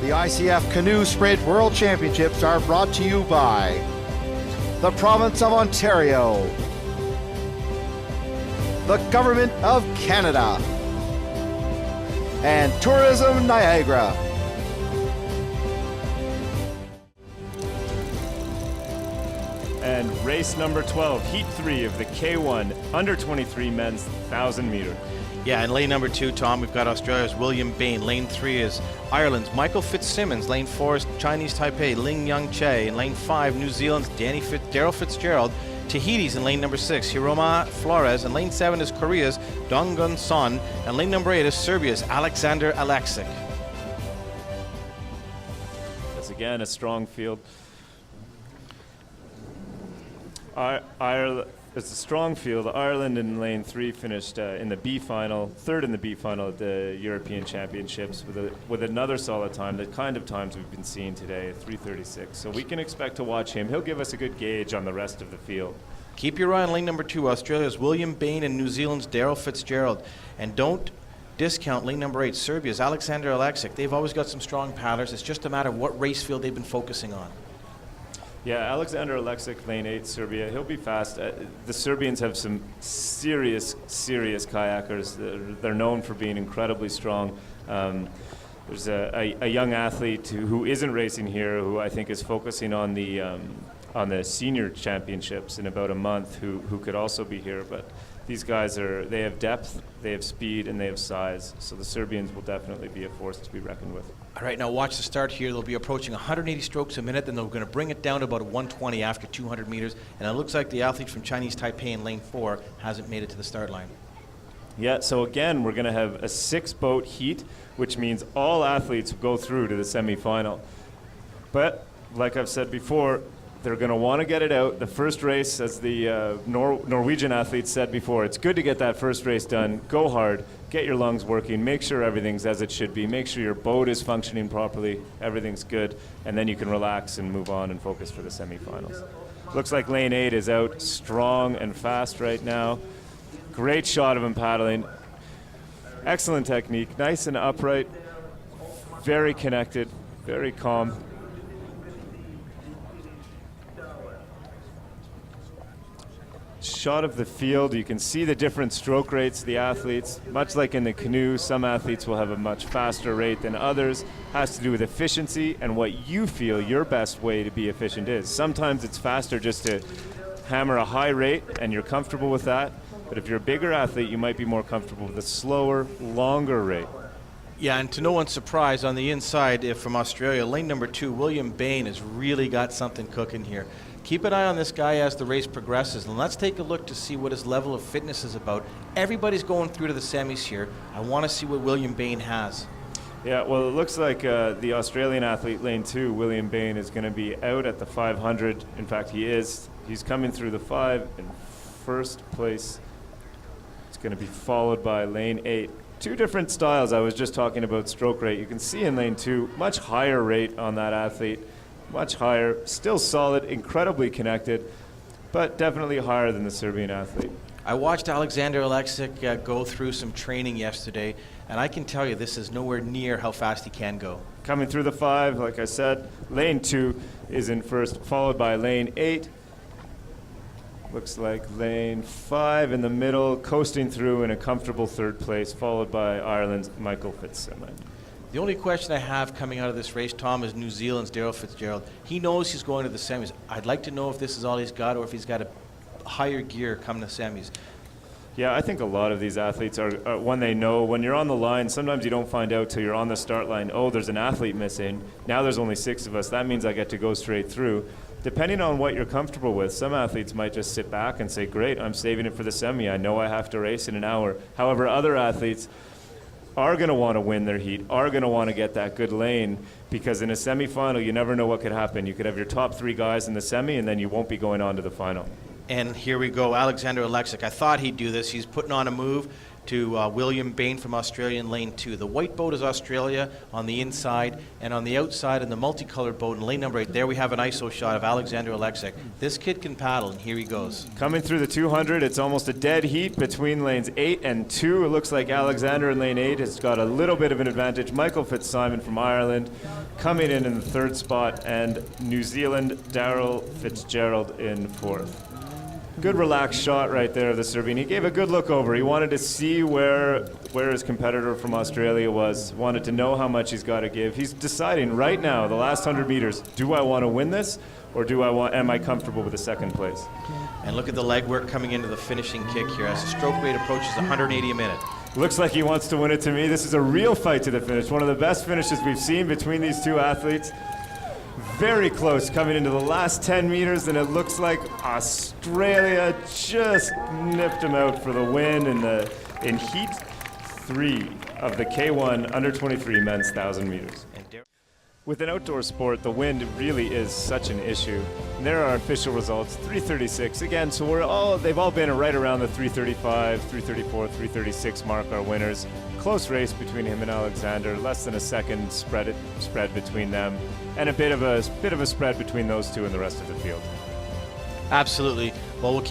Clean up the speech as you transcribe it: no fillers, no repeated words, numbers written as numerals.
The ICF Canoe Sprint World Championships are brought to you by the Province of Ontario, the Government of Canada, and Tourism Niagara. And race number 12, heat 3 of the K1 under 23 men's 1,000 meter. Yeah, in lane number 2, Tom, we've got Australia's William Bain. Lane 3 is Ireland's Michael Fitzsimmons. Lane 4 is Chinese Taipei, Ling Young Che. In lane 5, New Zealand's Daryl Fitzgerald. Tahiti's in lane number 6, Hiroma Flores. And lane 7 is Korea's Donggun Son. And lane number 8 is Serbia's Alexander Alexic. That's again a strong field. It's a strong field. Ireland in lane 3 finished in the B final, third in the B final at the European Championships with another solid time, the kind of times we've been seeing today, 3:36. So we can expect to watch him. He'll give us a good gauge on the rest of the field. Keep your eye on lane number 2, Australia's William Bain and New Zealand's Daryl Fitzgerald. And don't discount lane number 8, Serbia's Alexander Alexic. They've always got some strong paddlers. It's just a matter of what race field they've been focusing on. Yeah, Alexander Alexic, lane 8, Serbia. He'll be fast. The Serbians have some serious kayakers. They're known for being incredibly strong. There's a young athlete who isn't racing here, who I think is focusing on the senior championships in about a month, who could also be here. But these guys they have depth, they have speed, and they have size. So the Serbians will definitely be a force to be reckoned with. All right, now watch the start here. They'll be approaching 180 strokes a minute, then they're going to bring it down to about 120 after 200 meters. And it looks like the athlete from Chinese Taipei in lane 4 hasn't made it to the start line. Yeah, so again, we're going to have a 6-boat heat, which means all athletes go through to the semifinal. But like I've said before, they're going to want to get it out. The first race, as the Norwegian athletes said before, it's good to get that first race done. Go hard, get your lungs working, make sure everything's as it should be, make sure your boat is functioning properly, everything's good, and then you can relax and move on and focus for the semifinals. Looks like lane 8 is out strong and fast right now. Great shot of him paddling. Excellent technique, nice and upright, very connected, very calm. Shot of the field, you can see the different stroke rates of the athletes. Much like in the canoe, some athletes will have a much faster rate than others. Has to do with efficiency and what you feel your best way to be efficient is. Sometimes it's faster just to hammer a high rate and you're comfortable with that. But if you're a bigger athlete, you might be more comfortable with a slower, longer rate. Yeah, and to no one's surprise, on the inside from Australia, lane number 2, William Bain has really got something cooking here. Keep an eye on this guy as the race progresses, and let's take a look to see what his level of fitness is about. Everybody's going through to the semis here. I want to see what William Bain has. Yeah, well, it looks like the Australian athlete, lane 2, William Bain, is going to be out at the 500. In fact, he is. He's coming through the 5 in first place. It's going to be followed by lane 8. Two different styles. I was just talking about stroke rate. You can see in lane 2, much higher rate on that athlete. Much higher, still solid, incredibly connected, but definitely higher than the Serbian athlete. I watched Alexander Alexic go through some training yesterday, and I can tell you this is nowhere near how fast he can go. Coming through the 5, like I said, lane 2 is in first, followed by lane 8. Looks like lane 5 in the middle, coasting through in a comfortable third place, followed by Ireland's Michael Fitzsimmons. The only question I have coming out of this race, Tom, is New Zealand's Daryl Fitzgerald. He knows he's going to the semis. I'd like to know if this is all he's got or if he's got a higher gear coming to semis. Yeah, I think a lot of these athletes are when they know, when you're on the line, sometimes you don't find out till you're on the start line, oh, there's an athlete missing. Now there's only 6 of us. That means I get to go straight through. Depending on what you're comfortable with, some athletes might just sit back and say, great, I'm saving it for the semi. I know I have to race in an hour. However, other athletes are going to want to win their heat, are going to want to get that good lane, because in a semifinal, you never know what could happen. You could have your top 3 guys in the semi, and then you won't be going on to the final. And here we go, Alexander Alexic. I thought he'd do this. He's putting on a move, to William Bain from Australia in lane 2. The white boat is Australia on the inside, and on the outside in the multicolored boat in lane number 8, there we have an ISO shot of Alexander Alexic. This kid can paddle, and here he goes. Coming through the 200, it's almost a dead heat between lanes 8 and 2. It looks like Alexander in lane 8 has got a little bit of an advantage. Michael Fitzsimon from Ireland coming in the 3rd spot, and New Zealand, Daryl Fitzgerald in 4th. Good relaxed shot right there of the Serbian. He gave a good look over. He wanted to see where his competitor from Australia was, wanted to know how much he's got to give. He's deciding right now, the last 100 meters, do I want to win this, or am I comfortable with the 2nd place? And look at the leg work coming into the finishing kick here as the stroke rate approaches 180 a minute. Looks like he wants to win it to me. This is a real fight to the finish. One of the best finishes we've seen between these two athletes. Very close coming into the last 10 meters, and it looks like Australia just nipped him out for the win in heat 3 of the K1 under 23 men's 1,000 meters. With an outdoor sport, the wind really is such an issue. And there are official results, 336 again, so they've all been right around the 335, 334, 336 mark, our winners. Close race between him and Alexander, less than a second spread between them, and a bit of a spread between those two and the rest of the field. Absolutely. Well, we'll keep